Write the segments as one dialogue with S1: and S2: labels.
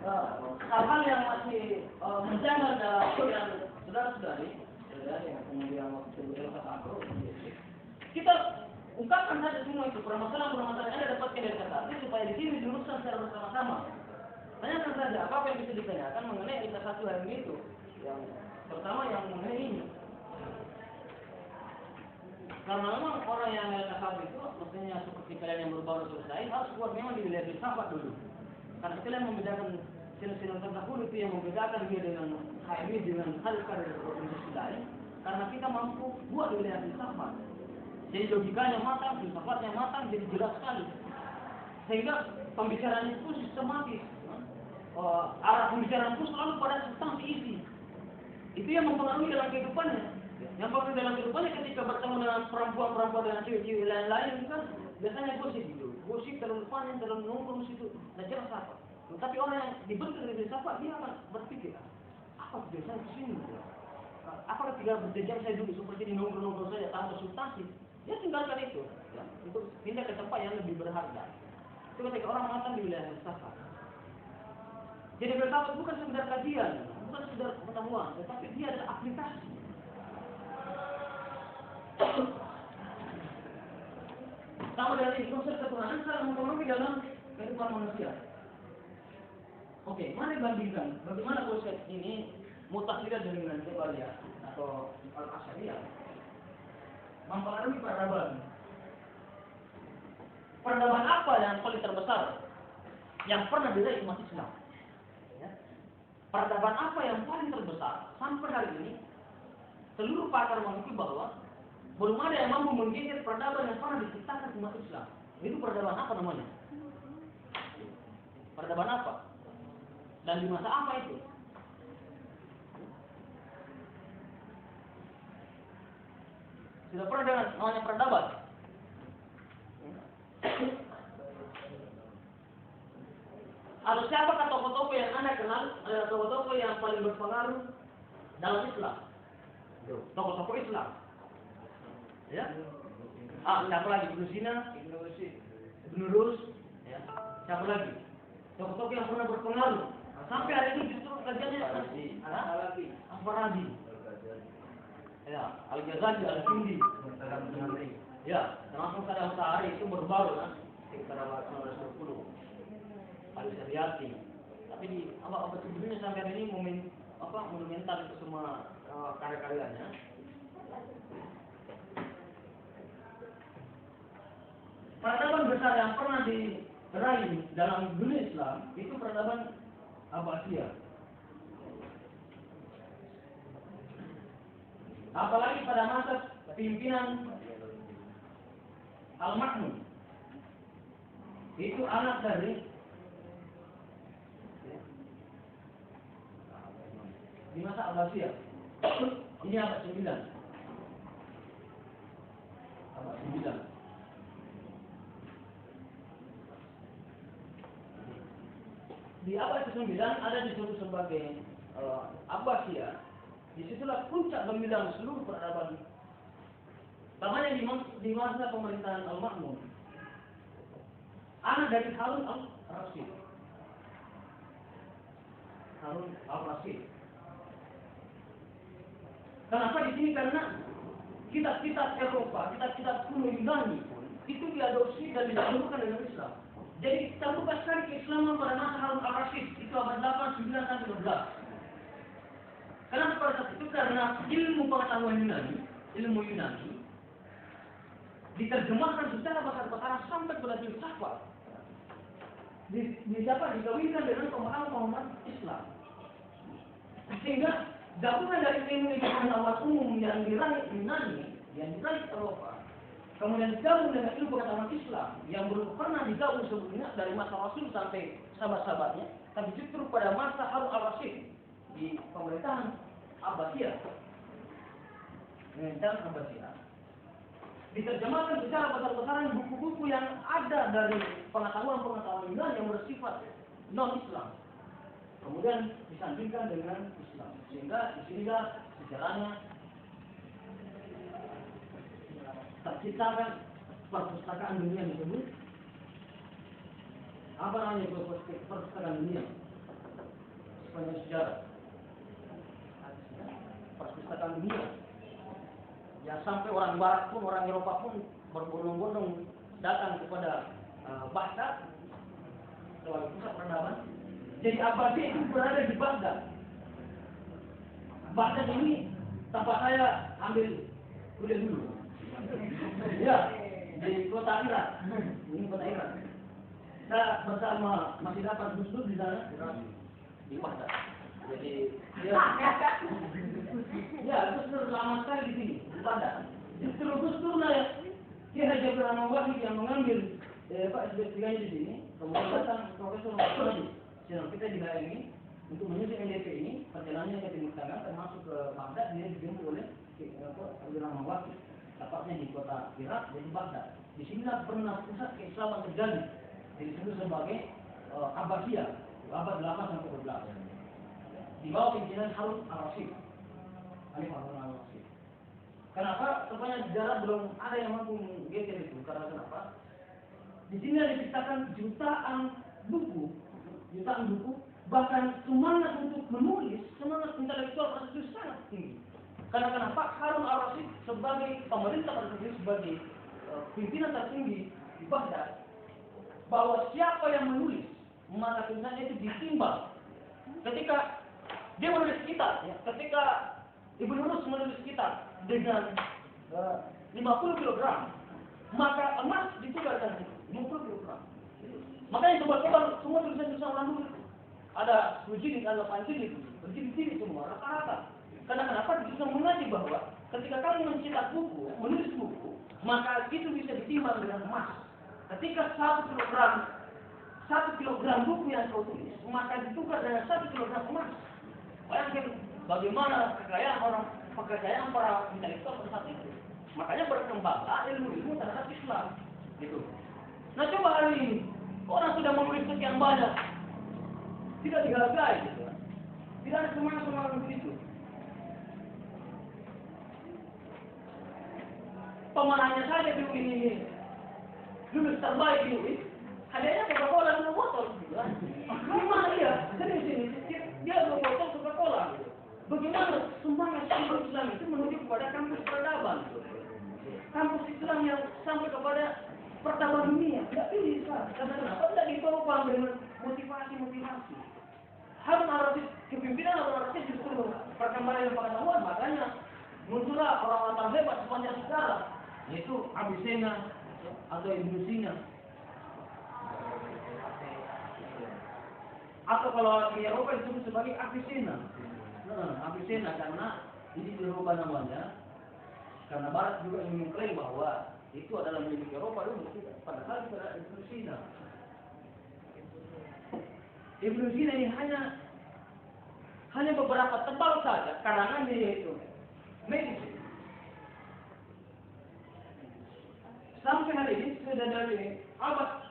S1: hal-hal yang masih menjanggal dalam yang saudara-saudari, yang kemudian waktu itu kita ungkapkan saja semua itu permasalahan-permasalahan yang Anda dapatkan dari kata supaya di sini diluruskan secara bersama-sama. Tanyakan saja apa yang bisa ditanyakan mengenai kita satu hari itu, yang pertama yang mengenai ini. Karena memang orang yang tasawuf itu, maksudnya seperti kalian yang baru selesai, harus kuat memang dilihat filsafat dulu. Karena itu yang membedakan silang-silang terdahulu itu yang membedakan dia dengan HMI dengan hal-hal dari organisasi lain. Karena kita mampu buat dilihat filsafat. Jadi logikanya matang, filsafatnya matang, jadi jelas sekali. Sehingga pembicaraan itu sistematis. Arah pembicaraan itu selalu pada substansi isi. Itu yang mempengaruhi dalam kehidupannya. Yang penting dalam kehidupannya ketika bertemu dengan perempuan-perempuan dengan cewek-cewek lain-lain kan biasanya gosip gitu. Gosip terlalu panjang, terlalu nongkrong situ. Nah jelas apa. Tapi orang yang dibentuk dari filsafat dia akan berpikir apa tujuan saya kesini? Apakah tidak berjam saya duduk seperti ini nongkrong-nongkrong saja tanpa substansi? Dia tinggalkan itu ya, untuk pindah ke tempat yang lebih berharga. Itu ketika orang matang di wilayah filsafat. Jadi filsafat bukan sekedar kajian, bukan sekedar pengetahuan, tetapi dia adalah aplikasi. Sama dari konsep ketuhanan secara mempengaruhi dalam kehidupan manusia. Oke, mari bandingkan bagaimana konsep ini Mu'tazilah dengan Jabariyah atau Al-Asy'ariyah mempengaruhi peradaban. Peradaban apa yang paling terbesar yang pernah diraih umat Islam? Ya. Peradaban apa yang paling terbesar sampai hari ini? Seluruh pakar mengakui bahwa belum ada yang mampu menggeser peradaban yang pernah diciptakan umat Islam. Itu peradaban apa namanya? Peradaban apa? Dan di masa apa itu? Sudah pernah dengar namanya peradaban? Atau siapakah tokoh-tokoh yang Anda kenal adalah tokoh-tokoh yang paling berpengaruh dalam Islam? Tokoh-tokoh Islam. Ya. Siapa lagi? Ibnu Sina, Ibnu Rus, ya. Siapa lagi? Tokoh-tokoh yang pernah berpengaruh. Sampai hari ini justru kajiannya Al-Farabi. Ya, Al-Ghazali, Al-Kindi. Ya, termasuk Sadah Mutahari itu baru-baru kan, sekitar abad 1920. Al-Syariati. Tapi di abad sebelumnya sampai hari ini monumental itu semua karya-karyanya. Peradaban besar yang pernah diraih dalam dunia Islam itu peradaban Abbasiyah. Apalagi pada masa pimpinan Al-Ma'mun. Itu anak dari di masa Abbasiyah. Ini abad 9. Abad 9. Di abad ke-9 ada disebut sebagai Abbasiyah. Disitulah puncak gemilang seluruh peradaban. Namanya di masa pemerintahan Al-Ma'mun. Anak dari Harun al-Rasyid. Harun al-Rasyid. Kenapa di sini? Karena kitab-kitab Eropa, kitab-kitab kuno Yunani pun itu diadopsi dan didahulukan dengan Islam. Jadi terbuka sekali keislaman pada masa Harun al-Rasyid itu abad 8, 9, sampai 12. Kenapa pada saat itu? Karena ilmu pengetahuan ilmu Yunani diterjemahkan secara besar-besaran sampai kepada filsafat. Dikawinkan dengan pemahaman Islam. Sehingga gabungan dari ilmu pengetahuan umum yang diraih Yunani, yang diraih Eropa, kemudian digabung dengan ilmu pengetahuan Islam yang belum pernah digabung sebelumnya dari masa Rasul sampai sahabat-sahabatnya, tapi justru pada masa Harun al-Rasyid di pemerintahan Abbasiyah. Diterjemahkan secara besar-besaran buku-buku yang ada dari pengetahuan-pengetahuan Yunani yang bersifat non-Islam. Kemudian disandingkan dengan Islam. Sehingga disinilah sejarahnya terciptakan perpustakaan dunia disebut apa namanya perpustakaan dunia? sepanjang sejarah perpustakaan dunia. Ya sampai orang Barat pun, orang Eropa pun berbondong-bondong datang kepada Baghdad sebagai pusat peradaban. Jadi Abbasi itu berada di Baghdad. Baghdad ini tempat saya ambil kuliah dulu. Ya, di kota Irak. Ini kota Irak. Saya bersama masih dapat Gus di sana di Baghdad. Jadi ya Gus Dur lama sekali di sini di Baghdad. Justru Gus Dur lah Ki Hajar Rahman Wahid yang mengambil Pak S3 di sini. Kemudian datang Profesor Mahfud channel kita di ini untuk menyusun NDP ini perjalanannya ke Timur Tengah termasuk ke Baghdad. Dia dijemput oleh Hajar Rahman Wahid, tepatnya di kota Irak dan di Baghdad. Di sinilah pernah pusat keislaman terjadi. Disebut sebagai Abbasiyah abad 8 sampai 12 di bawah pimpinan Harun al-Rashid. Al-Rashid. Kenapa? Rupanya sejarah belum ada yang mampu menggeser itu. Karena kenapa? Di sini diciptakan jutaan buku, bahkan semangat untuk menulis, semangat intelektual itu sangat tinggi. Karena kenapa? Harun al-Rashid sebagai pemerintah tersebut, sebagai pimpinan tertinggi di Baghdad, bahwa siapa yang menulis maka tulisannya itu ditimbang. Ketika dia menulis kitab, ya, ketika Ibnu Rus menulis kitab dengan 50 kg, maka emas ditukarkan 50 kg. Makanya coba semua tulisan-tulisan orang dulu ada 10 jilid, ada 8 jilid, berjilid-jilid semua rata-rata. Karena kenapa? Bisa mengaji bahwa ketika kamu mencetak buku, menulis buku, maka itu bisa ditimbang dengan emas. Ketika 1 kilogram buku yang kau tulis, maka ditukar dengan 1 kilogram emas. Bayangkan bagaimana kekayaan para intelektual pada saat itu. Makanya berkembanglah ilmu-ilmu terhadap Islam. Gitu. Nah coba hari ini, orang sudah menulis sekian banyak, tidak dihargai. Gitu. Tidak ada semangat begitu. Pemenangnya saja dulu ini. Lulus terbaik ini, hadiahnya Coca-Cola 2 botol. Gimana dia? Sini, dia 2 botol Coca-Cola. Bagaimana semangat Islam itu menuju kepada kampus peradaban? Kampus Islam yang sampai kepada peradaban dunia. Tidak bisa. Karena kenapa? Tidak ditopang dengan motivasi. Harun al-Rashid, kepimpinan Harun al-Rashid justru perkembangan pengetahuan. Makanya muncullah orang-orang terhebat sepanjang sejarah, yaitu Avicenna atau Ibnu Sina, atau kalau di Eropa disebut sebagai Avicenna. Avicenna karena ini di Eropa namanya, karena Barat juga ingin mengklaim bahwa itu adalah milik Eropa dulu, padahal itu adalah Ibnu Sina. Ibnu Sina ini hanya beberapa tebal saja karangan dia itu medis. Sampai hari ini sudah dari abad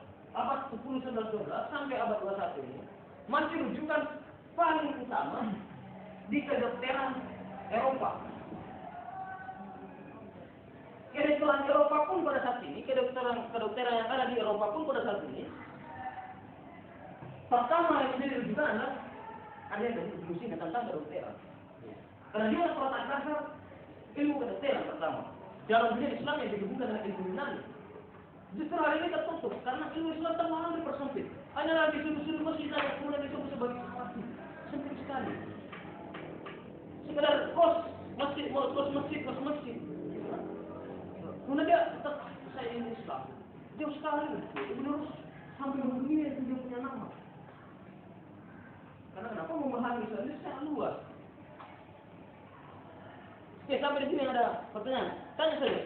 S1: 10, 11, 12 sampai abad 21 ini masih rujukan paling utama di kedokteran Eropa. Kedokteran Eropa pun pada saat ini, kedokteran yang ada di Eropa pun pada saat ini, pertama yang menjadi rujukan adalah ada yang dari diskusi tentang kedokteran. Karena dia adalah tata dasar ilmu kedokteran pertama. Dalam dunia Islam yang digabungkan dengan ilmu Yunani. Justru hari ini tertutup karena ilmu Islam terlalu dipersempit. Hanya di sudut-sudut masjid saja kemudian disebut sebagai sesuatu sempit sekali. Sekedar kos masjid. Kemudian dia tetap saya ilmu Islam. Jauh sekali. Ibnu Rus sampai dunia itu dia punya nama. Karena kenapa memahami Islam ini sangat luas. Oke, sampai di sini ada pertanyaan. Tanya saja.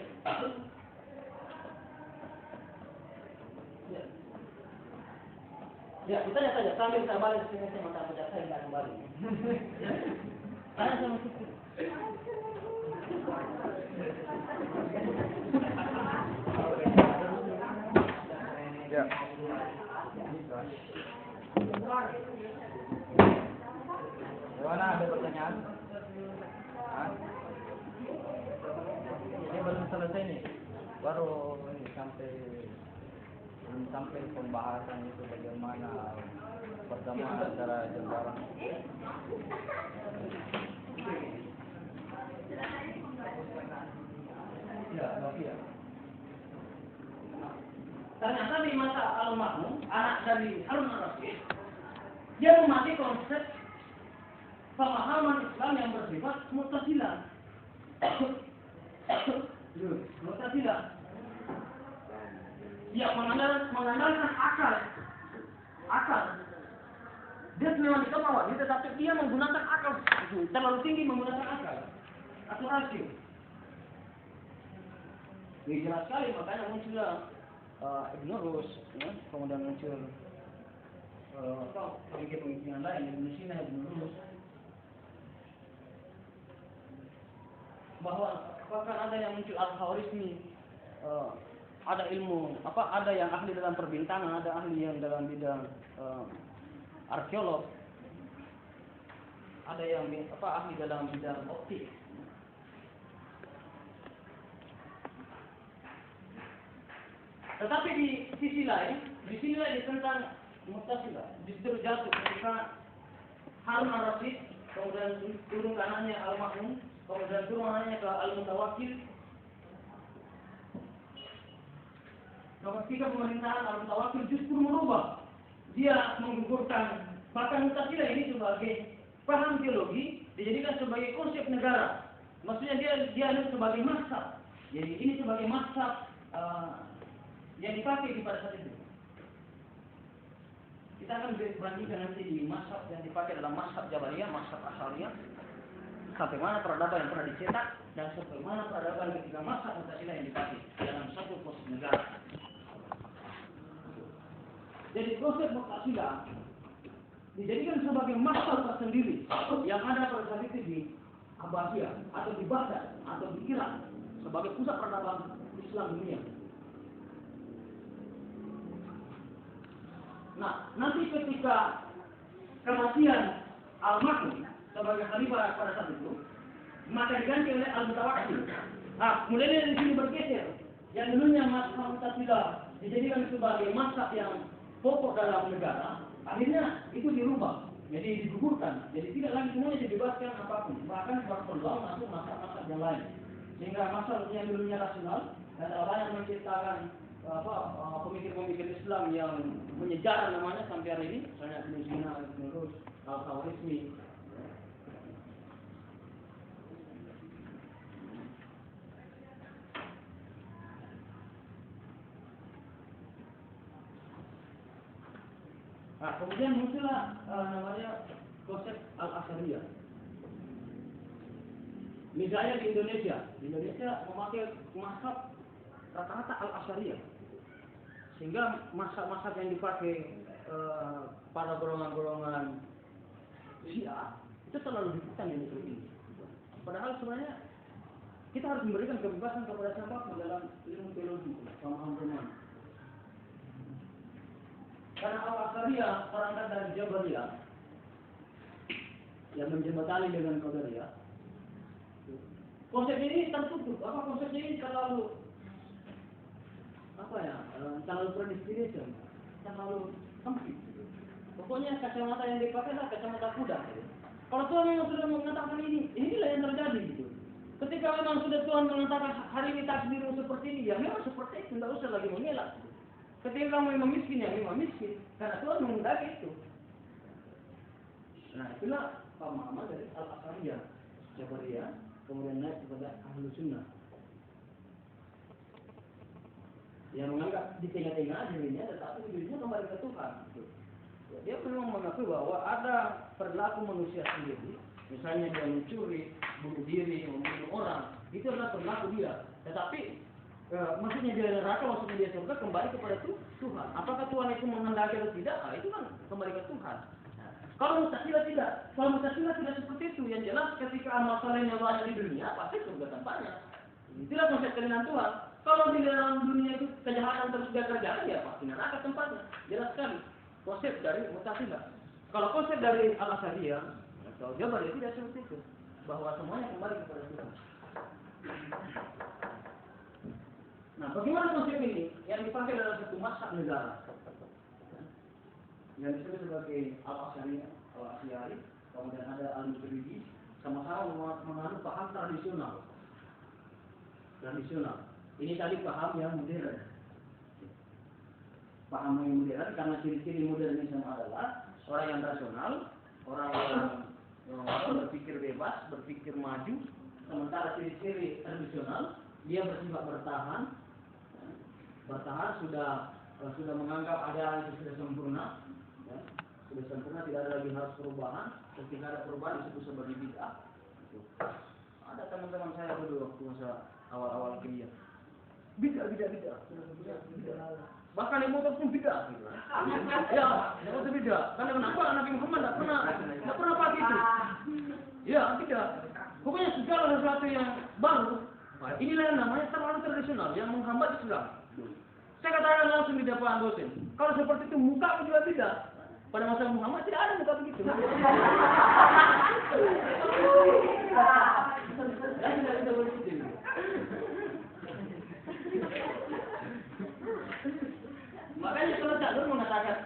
S1: Ya, ditanya saja. Sambil saya balik sini saya mata pejak saya tidak kembali. Tanya sama situ. Ya. Gimana, ada pertanyaan? Ini belum selesai nih, baru ini sampai
S2: belum sampai pembahasan itu bagaimana pertemuan antara Jembaran.
S1: Ya, ya. Ternyata di masa almarhum anak dari Harun al-Rasyid, dia memakai konsep pemahaman Islam yang bersifat Mu'tazilah. Mu'tazilah yang mengandalkan akal. Dia memang diketahui, tetapi dia menggunakan akal, terlalu tinggi menggunakan akal atau rasio. Ini jelas sekali, makanya muncullah Ibn Rus, ya, kemudian muncul pemikiran lain, Ibn Sina, Ibn Rus, bahwa bahkan ada yang muncul Al-Khawarizmi, ada ilmu, ada yang ahli dalam perbintangan, ada ahli yang dalam bidang arkeolog, ada yang ahli dalam bidang optik. Tetapi di sisi lain, tentang Mu'tazilah justru jatuh ketika Harun al-Rasyid, kemudian turun ke anaknya Al-Ma'mun, kemudian turun anaknya ke Al-Mutawakkil. Ketika pemerintahan Al-Mutawakkil justru merubah, dia menggugurkan, bahkan Mu'tazilah ini sebagai paham teologi dijadikan sebagai konsep negara. Maksudnya dia sebagai mazhab. Jadi ini sebagai mazhab yang dipakai pada saat itu. Kita akan bandingkan nanti di mazhab yang dipakai dalam mazhab Jabariyah, mazhab Asy'ariyah, sampai mana peradaban yang pernah dicetak dan sampai mana peradaban ketika mazhab Mu'tazilah yang dipakai dalam satu konsep negara. Jadi konsep Mu'tazilah dijadikan sebagai mazhab tersendiri yang ada pada saat itu di Abbasiyah atau di Baghdad atau di Irak sebagai pusat peradaban Islam dunia. Nah, nanti ketika kematian Al-Mahdi sebagai khalifah pada saat itu, maka diganti oleh Al-Mutawakkil. Nah, mulai dari sini bergeser. Yang dulunya mazhab Mu'tazilah dijadikan sebagai mazhab yang pokok dalam negara, akhirnya itu dirubah, jadi digugurkan. Jadi tidak lagi semuanya dibebaskan apapun. Bahkan berpeluang masuk mazhab-mazhab yang lain. Sehingga mazhab yang dulunya rasional dan orang yang menciptakan pemikir-pemikir Islam yang menyejarah namanya sampai hari ini, misalnya Ibn Sina, Ibn Rus, Al-Khawarizmi. Nah, kemudian muncullah namanya konsep Al-Asy'ariyah. Misalnya di Indonesia memakai mazhab rata-rata Al-Asy'ariyah. Sehingga mazhab-mazhab yang dipakai pada golongan-golongan Syiah itu terlalu ditekan di negeri ini. Padahal sebenarnya kita harus memberikan kebebasan kepada siapapun dalam ilmu teologi, pemahaman. Karena Al-Asy'ariyah berangkat dari Jabariyah yang menjembatani dengan Qadariyah. Konsep ini tertutup. Konsepnya ini terlalu predestination, terlalu sempit. Pokoknya kacamata yang dipakai adalah kacamata kuda. Kalau Tuhan memang sudah mengatakan inilah yang terjadi gitu. Ketika memang sudah Tuhan mengatakan hari ini takdirmu seperti ini, ya memang seperti itu, tidak usah lagi mengelak. Ketika kamu memang miskin, ya memang miskin, karena Tuhan menghendaki itu. Nah, itulah pemahaman dari Al-Asy'ariyah, Jabariyah, kemudian naik kepada Ahlus Sunnah. Yang menganggap di tengah-tengah dirinya, tetapi dirinya kembali ke Tuhan. Dia memang mengakui bahwa ada perilaku manusia sendiri, misalnya dia mencuri, bunuh diri, membunuh orang, itu adalah perilaku dia. Tetapi maksudnya dia neraka, maksudnya dia surga, kembali kepada Tuhan. Apakah Tuhan itu menghendaki atau tidak? Nah, itu kan kembali ke Tuhan. Kalau Mu'tazilah tidak, tidak seperti itu. Yang jelas ketika amal salehnya banyak di dunia, pasti surga tempatnya. Itulah konsep kebenaran Tuhan. Kalau di dalam dunia itu kejahatan terus dia kerjakan, ya pasti neraka tempatnya. Jelas sekali. Konsep dari Mu'tazilah. Kalau konsep dari Al-Asy'ariyah atau Jabariyah tidak seperti itu, bahwa semuanya kembali kepada Tuhan. Nah, bagaimana konsep ini yang dipakai dalam satu mazhab negara? Yang disebut sebagai al-Asy'ari, kemudian ada al-Maturidi, sama-sama menganut paham tradisional. Ini tadi paham yang modern. Paham yang modern karena ciri-ciri modernisme adalah orang yang rasional, orang yang berpikir bebas, berpikir maju. Sementara ciri-ciri tradisional dia bersifat bertahan sudah menganggap ada itu sudah sempurna. Sudah sempurna, tidak ada lagi harus perubahan. Ketika ada perubahan disebut sebagai bid'ah. Ada teman-teman saya dulu waktu masa awal-awal kuliah. Bid'ah. Bahkan yang motor pun bid'ah gitu. Ya, yang motor bid'ah. Karena kenapa Nabi Muhammad tidak pernah pakai itu. Ya, tidak. Pokoknya segala sesuatu yang baru, inilah yang namanya terlalu tradisional yang menghambat Islam. Saya katakan langsung di depan dosen. Kalau seperti itu muka pun juga tidak. Pada masa Muhammad tidak ada muka begitu. Makanya kalau Cak mengatakan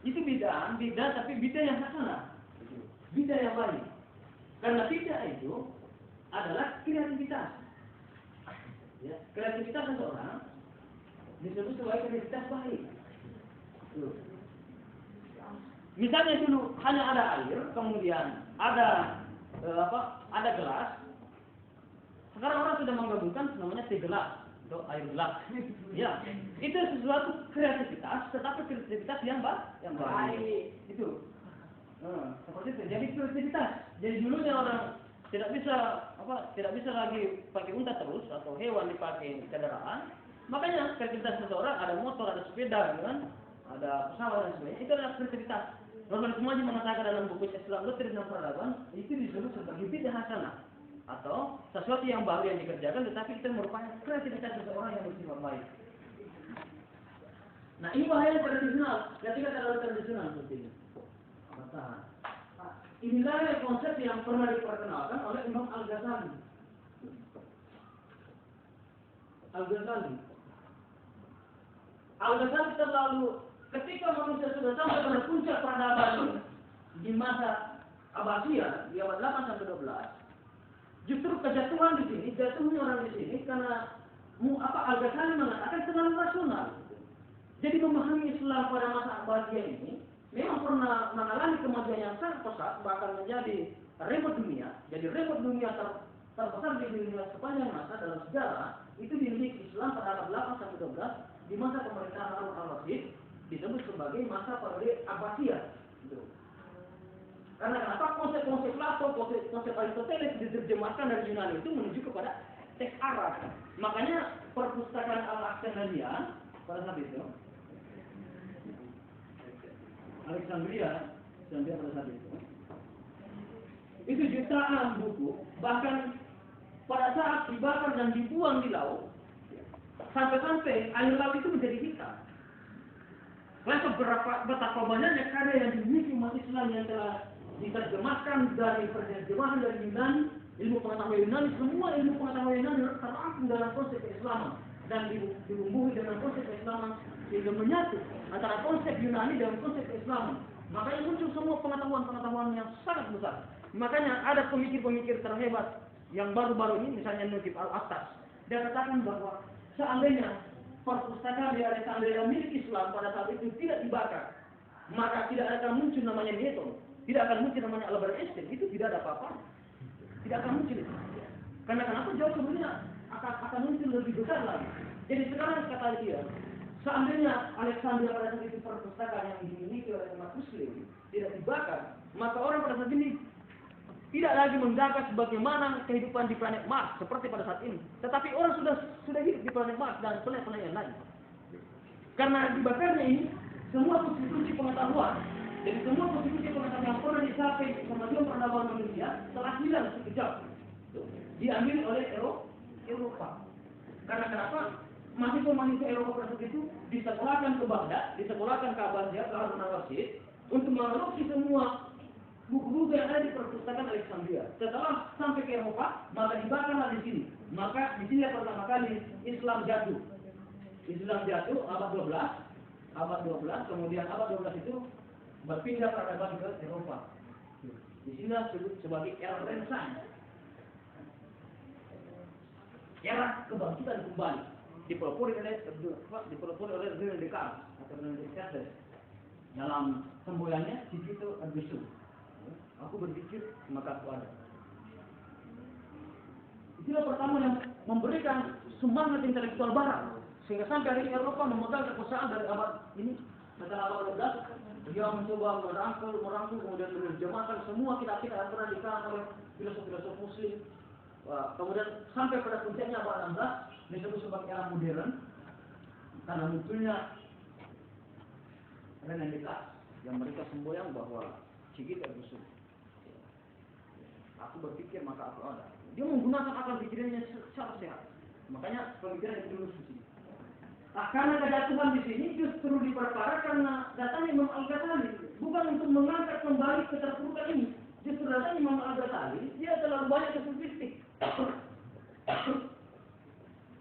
S1: itu bid'ah tapi bid'ah yang hasanah, bid'ah yang baik. Karena bid'ah itu adalah kreativitas. Ya, kreativitas seseorang disebut sebagai kreativitas baik. Misalnya dulu hanya ada air, kemudian ada gelas. Sekarang orang sudah menggabungkan namanya teh gelas atau air gelas. Ya, itu sesuatu kreativitas, tetapi kreativitas yang baik. Itu. Seperti itu. Jadi kreativitas. Jadi dulunya orang tidak bisa lagi pakai unta terus atau hewan dipakai kendaraan. Makanya kreativitas seseorang ada motor, ada sepeda, kan? Ada pesawat dan sebagainya. Itu adalah kreativitas. Rasulullah Muhammad mengatakan dalam buku Islam Doktrin dan Peradaban itu disebut sebagai bid'ah hasanah atau sesuatu yang baru yang dikerjakan tetapi itu merupakan kreativitas seseorang yang bersifat baik. Nah, ini bahaya tradisional. Ketika terlalu tradisional seperti ini. Inilah konsep yang pernah diperkenalkan oleh Imam Al-Ghazali. Al-Ghazali terlalu ketika manusia sudah sampai pada puncak peradaban di masa Abbasiyah di abad 8 sampai 12, justru kejatuhan di sini, jatuhnya orang di sini karena Al-Ghazali mengatakan terlalu rasional. Jadi memahami Islam pada masa Abbasiyah ini memang pernah mengalami kemajuan yang sangat pesat, bahkan menjadi rekor dunia. Jadi rekor dunia terbesar di dunia sepanjang masa dalam sejarah itu dimiliki Islam pada abad 8 sampai 12 di masa pemerintahan Harun al-Rashid, disebut sebagai masa periode Abbasiyah. Karena kenapa konsep-konsep Plato, konsep Aristoteles diterjemahkan dari Yunani itu menuju kepada teks Arab. Makanya perpustakaan Alexandria pada saat itu, Alexandria pada saat itu jutaan buku, bahkan pada saat dibakar dan dibuang di laut, sampai-sampai air laut itu menjadi hitam. Lalu betapa banyaknya karya yang dimiliki umat Islam yang telah diterjemahkan dari terjemahan dari Yunani, ilmu pengetahuan Yunani, semua ilmu pengetahuan Yunani terangkum dalam konsep keislaman dan dilumbuhi dengan konsep keislaman sehingga menyatu antara konsep Yunani dan konsep keislaman. Makanya muncul semua pengetahuan-pengetahuan yang sangat besar. Makanya ada pemikir-pemikir terhebat yang baru-baru ini, misalnya Nukib Al-Attas, dia katakan bahwa seandainya perpustakaan di Alexandria milik Islam pada saat itu tidak dibakar, maka tidak akan muncul namanya Newton, tidak akan muncul namanya Albert Einstein, itu tidak ada apa-apa, tidak akan muncul. Karena kenapa? Jauh sebelumnya akan muncul lebih besar lagi. Jadi sekarang kata dia, seandainya Alexandria pada saat itu perpustakaan yang dimiliki oleh umat Muslim tidak dibakar, maka orang pada saat ini tidak lagi menggagas bagaimana kehidupan di planet Mars seperti pada saat ini. Tetapi orang sudah hidup di planet Mars dan planet-planet yang lain. Karena dibakarnya ini semua konstitusi pengetahuan, jadi semua konstitusi pengetahuan yang pernah dicapai kemajuan peradaban manusia telah hilang sekejap. Diambil oleh Eropa. Karena kenapa? Mahasiswa-mahasiswa Eropa pada saat itu disekolahkan ke Baghdad, disekolahkan ke Abbasiyah, ke Harun al-Rashid untuk mengadopsi semua buku-buku yang ada di perpustakaan Alexandria. Setelah sampai ke Eropa, maka dibakarlah di sini. Maka di sini pertama kali Islam jatuh. Islam jatuh abad 12, kemudian abad 12 itu berpindah peradaban ke Eropa. Di sini disebut sebagai era Renaissance. Era kebangkitan kembali dipelopori oleh Rene Descartes atau Rene Descartes dalam semboyannya Cogito ergo sum. Aku berpikir maka aku ada. Itulah pertama yang memberikan semangat intelektual Barat sehingga sampai hari ini Eropa memegang kekuasaan dari abad ini. Setelah abad 12 dia mencoba merangkul kemudian menerjemahkan semua kitab-kitab yang pernah dikarang oleh filosof-filosof Muslim. Kemudian sampai pada puncaknya abad 16 disebut sebagai era modern karena munculnya Rene Descartes yang mereka semboyang bahwa Cogito ergo sum. Aku berpikir maka aku ada. Dia menggunakan akal pikirannya secara sehat. Makanya pemikiran itu lurus di sini. Karena kejatuhan di sini justru diperparah karena datang Imam Al-Ghazali, bukan untuk mengangkat kembali keterpurukan ini. Justru datang Imam Al-Ghazali, dia terlalu banyak kesufistik.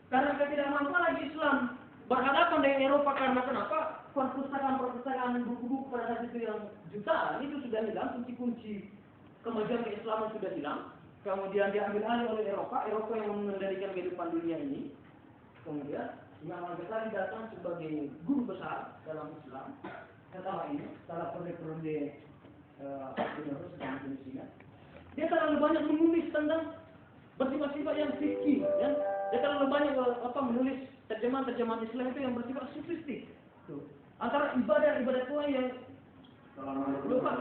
S1: Karena ketidakmampuan lagi Islam berhadapan dengan Eropa karena kenapa? Perpustakaan buku-buku pada saat itu yang jutaan itu sudah hilang, kunci-kunci kemajuan keislaman sudah hilang. Kemudian diambil alih oleh Eropa yang mengendalikan kehidupan dunia ini. Kemudian Imam Al-Ghazali datang sebagai guru besar dalam Islam. Setelah periode Indonesia, dia terlalu banyak menulis tentang bersifat-sifat yang fikih, ya. Dia terlalu banyak menulis terjemahan Islam itu yang bersifat sofistik. Antara ibadah Tuhan yang lupa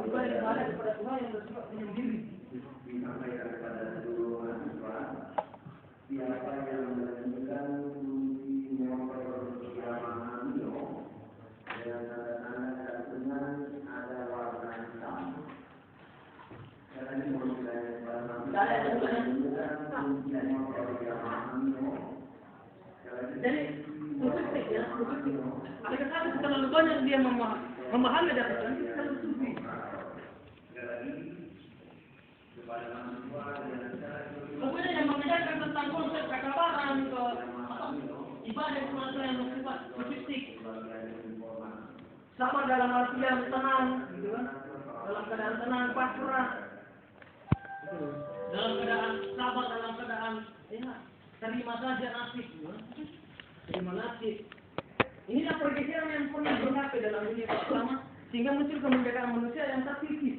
S1: ibadah kepada Tuhan yang bersifat penyendiri.
S3: Disampaikan kepada seluruh mahasiswa, siapa yang menemukan kunci motor Yamaha dengan tanda-tanda gantungan ada warna hitam. Karena ini menunjukkan kunci motor Yamaha.
S1: Jadi sofistik ya, sofistik. Ada terlalu banyak dia memahami dari Islam, terlalu sufi. Kemudian yang membedakan tentang konsep kekabaran ke ibadah semasa yang bersifat sofistik. Sama dalam artian tenang, gitu kan? Dalam keadaan tenang, pasrah. Dalam keadaan sabar, dalam keadaan terima saja nasib, gitu kan? Terima nasib. Inilah pergeseran yang pernah berlaku dalam dunia pertama sehingga muncul kemerdekaan manusia yang tertipis.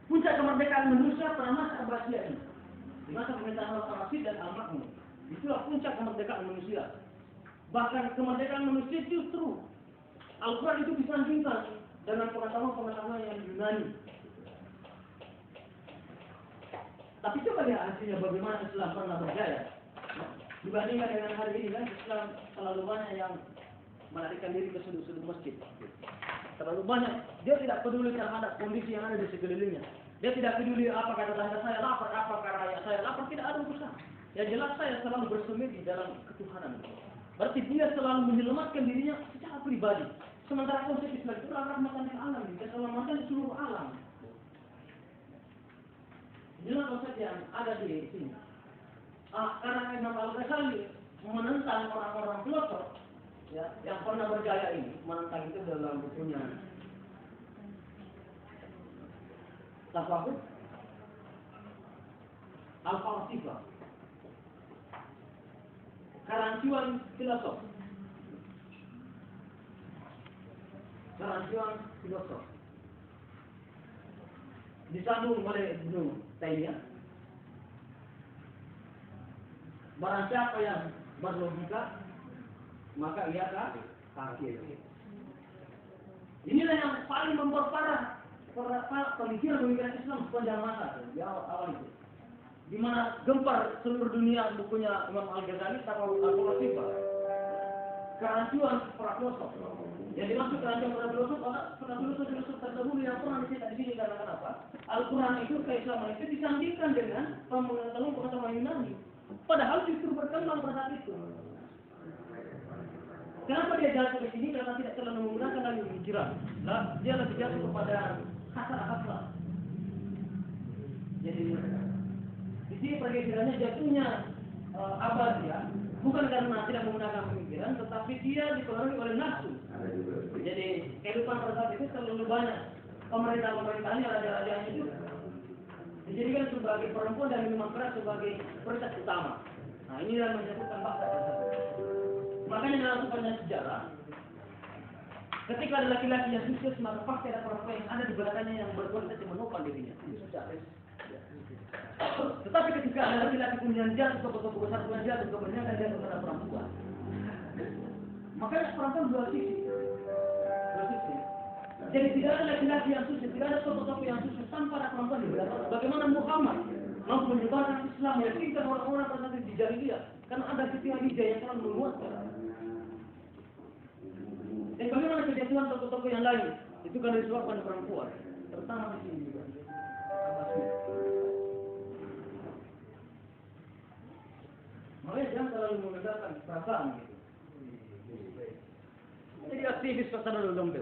S1: Puncak kemerdekaan manusia pada masa Abbasiyah ini, di masa pemerintahan Al-Abbasid dan Al-Ma'mun. Itulah puncak kemerdekaan manusia. Bahkan kemerdekaan manusia justru Al-Quran itu disandingkan dengan pengetahuan yang Yunani. Tapi coba lihat hasilnya bagaimana Islam pernah berjaya. Dibandingkan dengan hari ini kan Islam terlalu banyak yang melarikan diri ke sudut-sudut masjid. Terlalu banyak, dia tidak peduli terhadap kondisi yang ada di sekelilingnya. Dia tidak peduli apa kata tangga saya lapar, apa karena saya lapar, tidak ada urusan. Yang jelas saya selalu bersemedi dalam ketuhanan. Berarti dia selalu menyelamatkan dirinya secara pribadi. Sementara konsep Islam itu adalah rahmatan lil alamin, keselamatan seluruh alam. Inilah konsep yang ada di sini. Karena Imam Al-Ghazali menentang orang-orang filosof ya, yang pernah berjaya ini, menentang itu dalam bukunya Tafahud Al-Falsifah, karancuan filosof. Disambung oleh Ibnu Taimiyah. Barang siapa yang berlogika maka ia kafir. Inilah yang paling memperparah pemikiran Islam sepanjang masa di awal itu. Di mana gempar seluruh dunia bukunya Imam Al-Ghazali Tafahud Al-Falsifah. Kerancuan para filosof. Yang dimaksud kerancuan para filosof adalah para filosof terdahulu yang pernah dicetak di sini karena kenapa? Al-Quran itu, keislaman itu disandingkan dengan pengetahuan Yunani. Padahal justru berkembang pada saat itu. Kenapa dia jatuh ke sini? Karena tidak terlalu menggunakan lagi hijrah. Dia lebih jatuh kepada hasad. Jadi di sini pergeserannya jatuhnya Abbasiyah Bukan karena tidak menggunakan pemikiran, tetapi dia dipengaruhi oleh nafsu. Jadi kehidupan pada saat itu terlalu banyak pemerintah-pemerintahnya, raja-rajanya juga dijadikan sebagai perempuan dan minuman keras sebagai prioritas utama. Nah ini yang menyebutkan bangsa tersebut. Makanya dalam sepanjang sejarah, ketika ada laki-laki yang sukses, maka pasti ada perempuan yang ada di belakangnya yang berkualitas yang menopang dirinya. Itu sejarah. Tetapi ketika ada laki-laki punya jatuh, tokoh-tokoh besar punya jatuh, kebanyakan jatuh kepada perempuan. Makanya perempuan dua sisi. Jadi tidak ada laki-laki yang sukses, tidak ada tokoh-tokoh yang sukses tanpa ada perempuan di belakang. Bagaimana Muhammad mampu menyebarkan Islam, meyakinkan orang-orang pada saat di jahiliyah, karena ada Siti Khadijah yang telah menguatkan. Dan bagaimana kejatuhan tokoh-tokoh yang lain? Itu karena disebabkan perempuan, terutama di sini juga. Makanya jangan terlalu mengandalkan perasaan gitu. Jadi aktivis kok terlalu lembek,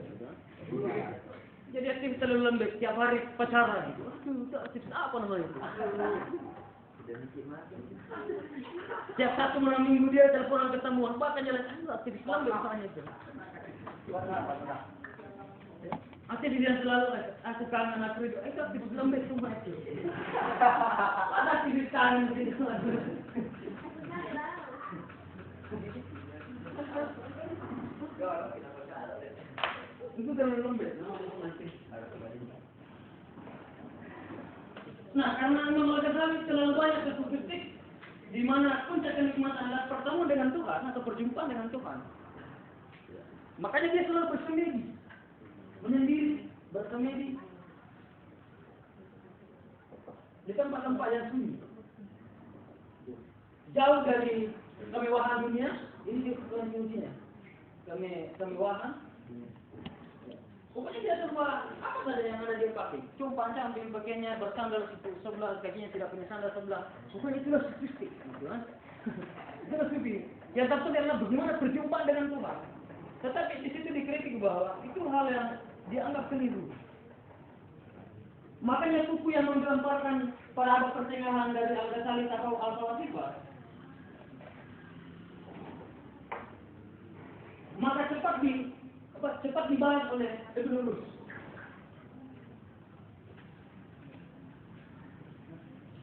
S1: Jadi aktivis terlalu lembek, tiap hari pacaran gitu. Aduh, itu aktivis apa namanya itu? Tiap satu malam minggu dia teleponan ketemuan, bahkan jalan aktivis lembek misalnya itu. Aktivis yang selalu aku kangen aku itu aktivis lembek semua itu. Ada aktivis kangen gitu. Itu terlalu lembek. Nah, karena memang Ghazali terlalu banyak satu titik di mana puncak kenikmatan adalah pertemuan dengan Tuhan atau perjumpaan dengan Tuhan. Makanya dia selalu bersemedi, menyendiri, bersemedi di tempat-tempat yang sunyi, jauh dari kemewahan dunia. Ini dia kuncinya. Kemewahan. Pokoknya dia semua apa saja yang ada dia pakai. Cuma camping pakainya bersandal sebelah, kakinya tidak punya sandal sebelah. Pokoknya itu adalah sofistik, gitu kan? Itu adalah sofistik. Yang terpenting adalah bagaimana perjumpaan dengan Tuhan. Tetapi di situ dikritik bahwa itu hal yang dianggap keliru. Makanya buku yang menggambarkan pada abad pertengahan dari Al-Ghazali atau Al-Fawatiha, maka cepat dibahas oleh Ibn Rus.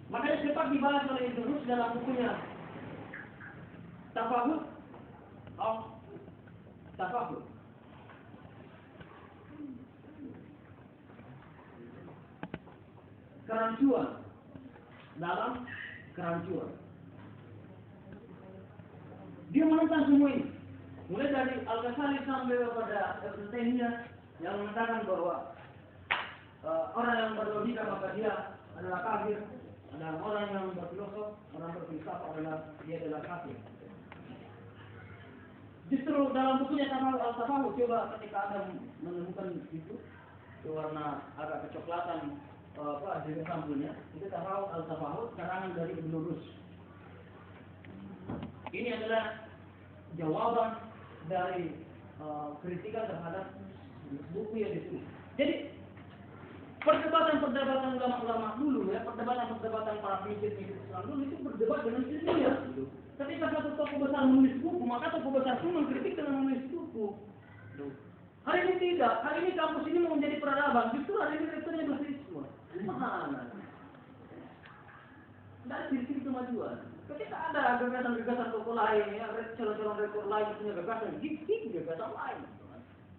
S1: Makanya cepat dibahas oleh Ibn Rus dalam bukunya Tafahud. Kerancuan dalam kerancuan. Dia menentang semua ini. Mulai dari Al-Ghazali sampai kepada Ibn Taimiyah yang mengatakan bahwa orang yang berlogika maka dia adalah kafir, dan orang yang berfilosof, orang berfilsafat dia adalah kafir. Justru dalam bukunya Al-Tafahud, coba ketika Anda menemukan itu warna agak kecoklatan jenis sampulnya, itu Al-Tafahud karangan dari Ibn Rus. Ini adalah jawaban dari kritikan terhadap buku yang ditulis. Jadi perdebatan ulama-ulama dulu ya, perdebatan para pemimpin Islam dulu itu berdebat dengan ilmiah. Ketika satu tokoh besar menulis buku, maka tokoh besar itu mengkritik dengan menulis buku. Hari ini tidak, hari ini kampus ini mau menjadi peradaban, justru hari ini rektornya bersiswa. Mana? Dari sisi kemajuan. Ketika ada gagasan-gagasan tokoh lain, ya, calon-calon rektor lain punya gagasan, gagasan lain,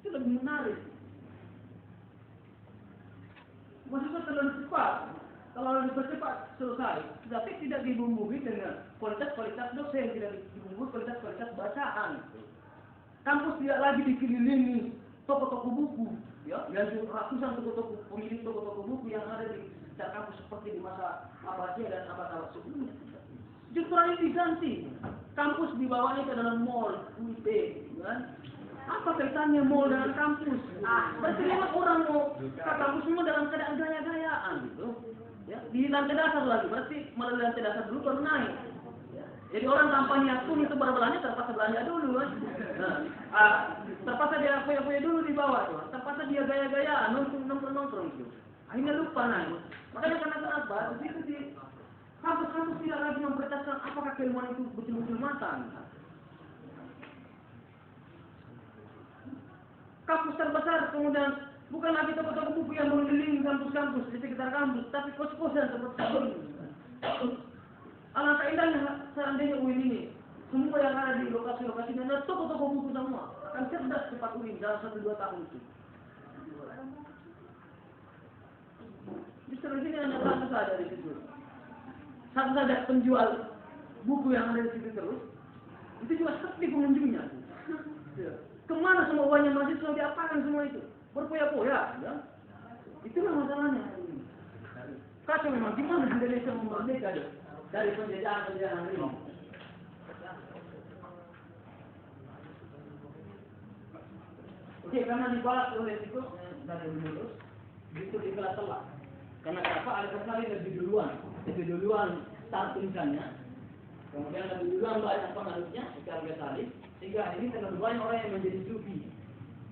S1: itu lebih menarik. Maksudnya terlalu cepat. Kalau lebih cepat selesai, tapi tidak dibumbui dengan kualitas-kualitas dosen, tidak dibumbui kualitas-kualitas bacaan. Kampus tidak lagi dikelilingi toko-toko buku, ya, yang ratusan toko-toko pemilik toko-toko buku yang ada di kampus seperti di masa Abbasiyah dan abad-abad sebelumnya. Justru ini diganti. Kampus dibawanya ke dalam mall, UIT, kan? Apa kaitannya mall dengan kampus? Berarti memang orang mau ke kampus memang dalam keadaan gaya-gayaan, gitu. Ya, di lantai dasar lagi, berarti melalui lantai dasar dulu baru naik. Ya. Jadi orang tampaknya pun itu berbelanja terpaksa belanja dulu, kan? Nah, terpaksa dia foya-foya dulu di bawah, tuh. Terpaksa dia gaya-gayaan, nongkrong gitu. Akhirnya lupa naik. Makanya kenapa? Di situ Kampus-kampus tidak lagi memprioritaskan apakah keilmuan itu betul-betul matang. Kampus terbesar, kemudian bukan lagi toko-toko buku yang mengelilingi kampus-kampus di sekitar kampus, tapi kos-kosan seperti ini. Alangkah indahnya seandainya UIN ini, semua yang ada di lokasi-lokasi ini adalah toko-toko buku semua. Akan cerdas cepat UIN dalam 1-2 tahun itu. Justru di sini hanya satu saja di situ. Satu saja penjual buku yang ada di situ terus, itu juga sepi pengunjungnya. Kemana semua uangnya mahasiswa diapakan semua itu? Berpoya-poya, ya? Itulah masalahnya. Kacau memang, gimana Indonesia merdeka dari penjajahan ini? Oke, karena dibalas oleh itu dari lulus, itu di kelas telah. Karena kenapa? Ada sekali lebih duluan start tulisannya, kemudian lebih duluan banyak penganutnya, secara sekali, sehingga ini terlalu banyak orang yang menjadi sufi.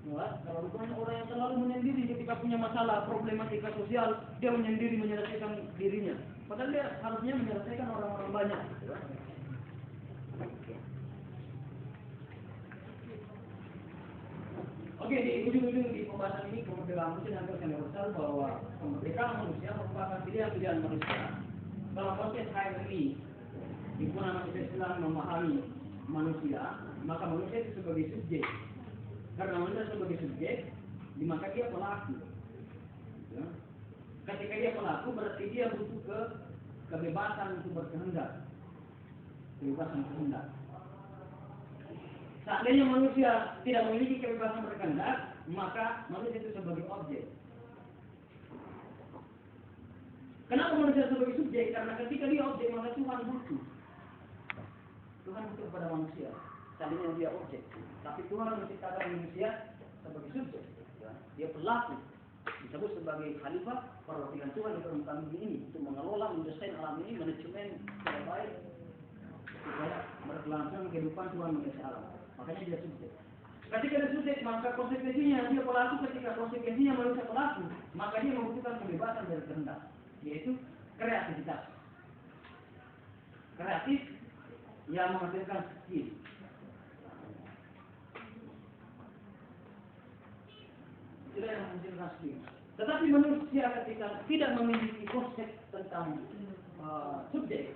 S1: Terlalu banyak orang yang terlalu menyendiri ketika punya masalah problematika sosial, dia menyendiri menyelesaikan dirinya. Padahal dia harusnya menyelesaikan orang-orang banyak. Oke, di ujung-ujung di pembahasan ini kemerdekaan manusia dan universal bahwa kemerdekaan manusia merupakan pilihan manusia. Dalam proses HMI, himpunan manusia Islam memahami manusia, maka manusia itu sebagai subjek. Karena manusia sebagai subjek, maka dia pelaku. Ya. Ketika dia pelaku, berarti dia butuh kebebasan untuk berkehendak. Kebebasan kehendak. Seandainya manusia tidak memiliki kebebasan berkehendak, maka manusia itu sebagai objek. Kenapa manusia sebagai subjek? Karena ketika dia objek, maka Tuhan butuh. Tuhan butuh kepada manusia. Seandainya dia objek. Tapi Tuhan menciptakan manusia sebagai subjek. Dia pelaku. Disebut sebagai khalifah, perwakilan Tuhan di permukaan bumi ini. Untuk mengelola, mendesain alam ini, manajemen secara baik. Supaya berkelangsung kehidupan Tuhan mengasih alam. Makanya dia subjek. Ketika dia subjek, maka konsekuensinya dia pelaku. Ketika konsekuensinya manusia pelaku, maka dia membutuhkan kebebasan dari kehendak, yaitu kreativitas. Kreatif yang menghasilkan skill. Itulah yang menghasilkan skill. Tetapi manusia ketika tidak memiliki konsep tentang subjek,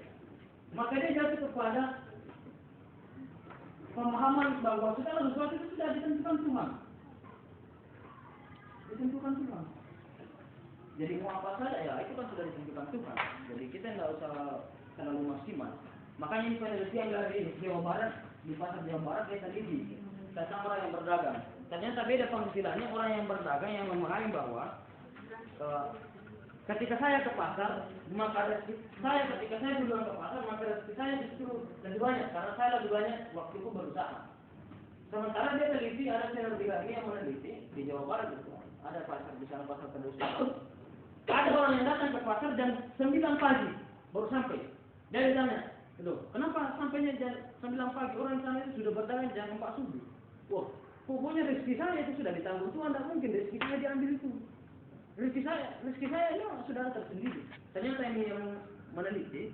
S1: maka dia jatuh kepada pemahaman bahwa segala sesuatu itu sudah ditentukan Tuhan. Ditentukan Tuhan. Jadi mau apa saja ya itu kan sudah ditentukan Tuhan. Jadi kita tidak usah terlalu maksimal. Makanya ini penelitian dari Jawa Barat, di pasar Jawa Barat saya teliti tentang orang yang berdagang. Ternyata beda penghasilannya orang yang berdagang yang memahami bahwa ketika saya ke pasar, maka ketika saya duluan ke pasar, maka rezeki saya justru lebih banyak karena saya lebih banyak waktuku berusaha. Sementara dia teliti, ada channel 3 ini yang meneliti di Jawa Barat itu, ada pasar di sana pasar Terusan. Ada orang yang datang ke pasar jam 9 pagi baru sampai. Dia ditanya, loh, kenapa sampainya jam 9 pagi? Orang di sana itu sudah berdagang jam 4 subuh. Wah, pokoknya rezeki saya itu sudah ditanggung Tuhan, tidak mungkin rezeki saya diambil itu. Rezeki saya ini sudah tersendiri. Ternyata ini yang meneliti,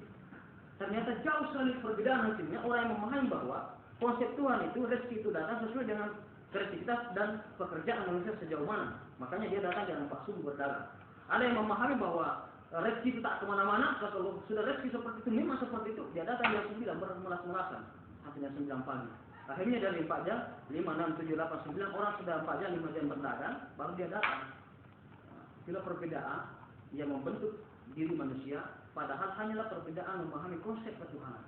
S1: ternyata jauh sekali perbedaan hasilnya. Orang yang memahami bahwa konsep Tuhan itu rezeki itu datang sesuai dengan kreativitas dan pekerjaan manusia sejauh mana. Makanya dia datang dengan Pak Subuh berdagang. Ada yang memahami bahwa rezeki itu tak kemana-mana. Kalau sudah rezeki seperti itu, memang seperti itu. Dia datang jam 9 bermelas-melasan sampai jam 9 pagi. Akhirnya dari 4 jam, 5, 6, 7, 8, 9 orang sudah 4 jam, 5 jam berdagang, baru dia datang. Itulah perbedaan yang membentuk diri manusia, padahal hanyalah perbedaan memahami konsep ketuhanan.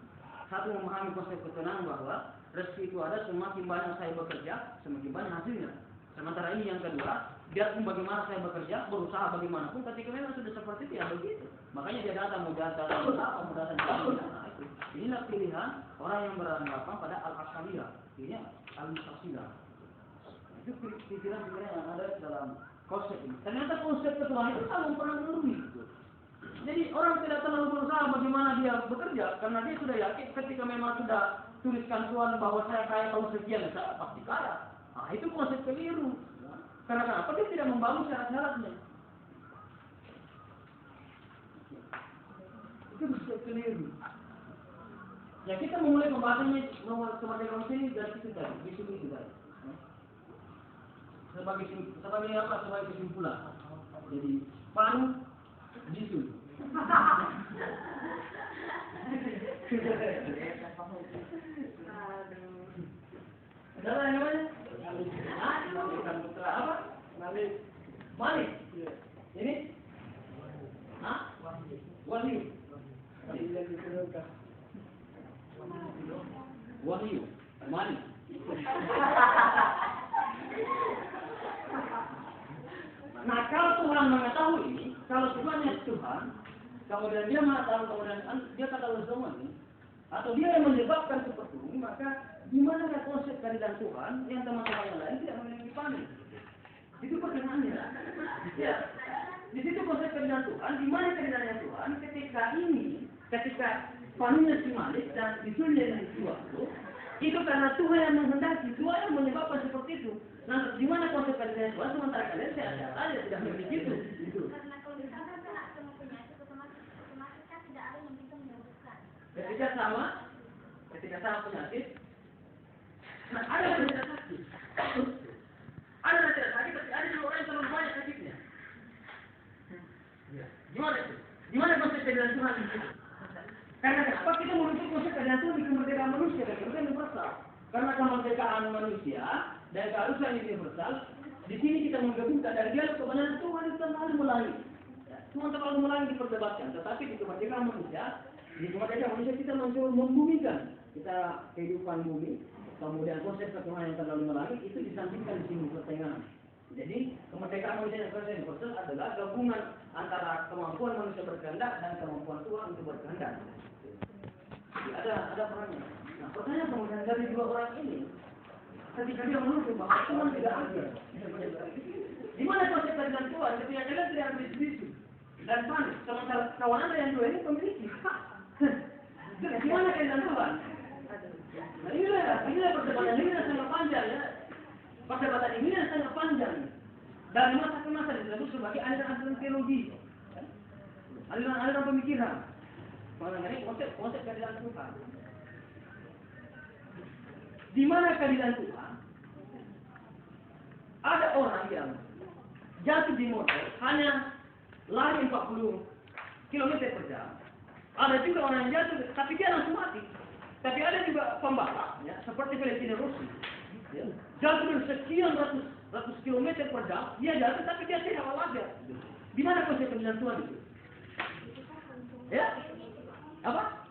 S1: Satu memahami konsep ketuhanan bahwa rezeki itu ada, semakin banyak saya bekerja, semakin banyak hasilnya. Sementara ini yang kedua, biarpun bagaimana saya bekerja, berusaha bagaimanapun, ketika memang sudah seperti itu, ya begitu. Makanya dia datang, mau datang itu. Inilah pilihan orang yang beranggapan pada al-ashaliyah, ini al-mustasilah. Itu pikiran-pikiran yang ada dalam konsep ini. Ternyata konsep ketuhanan itu selalu pernah menuruni. Jadi orang tidak terlalu berusaha bagaimana dia bekerja, karena dia sudah yakin ketika memang sudah tuliskan Tuhan bahwa saya kaya tahun sekian, saya pasti kaya. Nah, itu konsep keliru. Karena kenapa? Dia tidak membangun syarat-syaratnya. Itu keliru. Ya kita memulai pembahasannya kemerdekaan ini dari situ tadi, di situ itu tadi. Sebagai apa? Sebagai kesimpulan. Jadi PAN bisu. Ada yang namanya? Apa? Malik. Ini? Hah? Wahyu. Wahyu. Malik. Nah, kalau Tuhan mengetahui ini, kalau Tuhannya Tuhan, kemudian dia mengetahui, kemudian dia kata semua ini, atau dia yang menyebabkan seperti ini, maka di mana konsep keadilan Tuhan yang teman-teman yang lain tidak memiliki panik? Itu pertanyaannya. Ya, di situ konsep keadilan Tuhan, di mana keadilannya Tuhan ketika paniknya si Malik dan disuruhnya di suatu, itu karena Tuhan yang menghendaki, Tuhan yang menyebabkan seperti itu. Nah, di mana konsep keadilan Tuhan sementara kalian sehat-sehat aja tidak memiliki itu.
S4: Karena kalau misalkan salah sama penyakit, otomatis kan tidak ada yang bisa menyembuhkan.
S1: Ketika sama penyakit, nah ada yang tidak sakit, ada yang tidak sakit, tapi ada juga orang yang terlalu banyak sakitnya. Gimana itu? Gimana konsep keadilan Tuhan itu? Karena apa kita merujuk konsep keadilan Tuhan di kemerdekaan manusia dan kemerdekaan universal? Karena kemerdekaan manusia dan keharusan universal, di sini kita menggabungkan dari dialog kebenaran Tuhan itu terlalu melangi. Tuhan terlalu melangi diperdebatkan, tetapi di kemerdekaan manusia kita mencoba membumikan kita kehidupan bumi, kemudian konsep Tuhan yang terlalu melangi itu disampingkan di sini pertengahan. Jadi kemerdekaan manusia yang universal adalah gabungan antara kemampuan manusia berkehendak dan kemampuan Tuhan untuk berkehendak. Jadi ada perannya. Nah, pertanyaan kemudian dari dua orang ini, ketika dia menuduh bahwa Tuhan tidak ada, di mana konsep keadilan Tuhan ketika kalian tidak ada bisu dan panik, sementara kawan anda yang dua ini memiliki. Di mana keadilan Tuhan? Nah inilah perdebatan ini yang sangat panjang ya. Perdebatan ini yang sangat panjang. Dari masa ke masa disebut sebagai aliran teologi, aliran pemikiran. Mengenai konsep keadilan Tuhan. Di mana keadilan Tuhan? Ada orang yang jatuh di motor hanya lari 40 km per jam. Ada juga orang yang jatuh, tapi dia langsung mati. Tapi ada juga pembalap, ya, seperti Valentino Rossi, ya, jatuh dari sekian ratus kilometer per jam, dia jatuh, tapi dia tidak walafiat. Di mana konsep keadilan Tuhan itu? Ya, apa?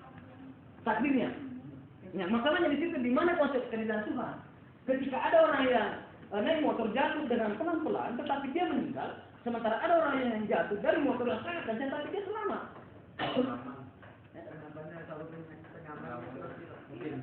S1: Takdirnya. Ya, masalahnya di situ di mana konsep keadilan Tuhan? Ketika ada orang yang naik motor jatuh dengan pelan-pelan, tetapi dia meninggal, sementara ada orang yang jatuh dari motor yang sangat kencang, tapi dia selamat. Mungkin.